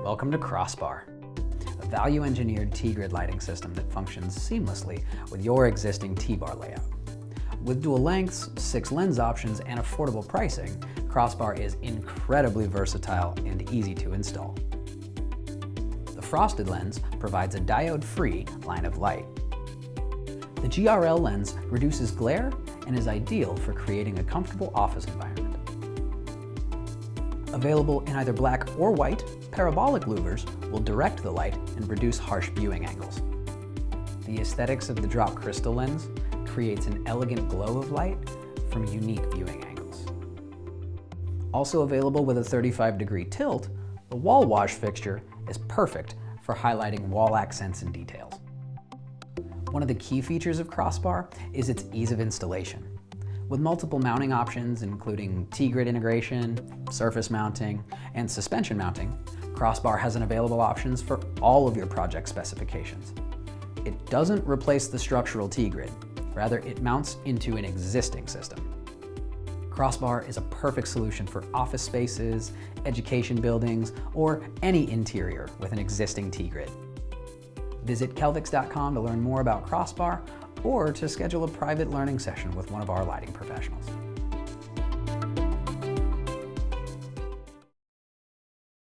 Welcome to Crossbar, a value-engineered T-grid lighting system that functions seamlessly with your existing T-bar layout. With dual lengths, 6 lens options, and affordable pricing, Crossbar is incredibly versatile and easy to install. The frosted lens provides a diode-free line of light. The GRL lens reduces glare and is ideal for creating a comfortable office environment. Available in either black or white, parabolic louvers will direct the light and reduce harsh viewing angles. The aesthetics of the drop crystal lens creates an elegant glow of light from unique viewing angles. Also available with a 35-degree tilt, the wall wash fixture is perfect for highlighting wall accents and details. One of the key features of Crossbar is its ease of installation. With multiple mounting options, including T-grid integration, surface mounting, and suspension mounting, Crossbar has available options for all of your project specifications. It doesn't replace the structural T-grid, rather it mounts into an existing system. Crossbar is a perfect solution for office spaces, education buildings, or any interior with an existing T-grid. Visit Kelvix.com to learn more about Crossbar or to schedule a private learning session with one of our lighting professionals.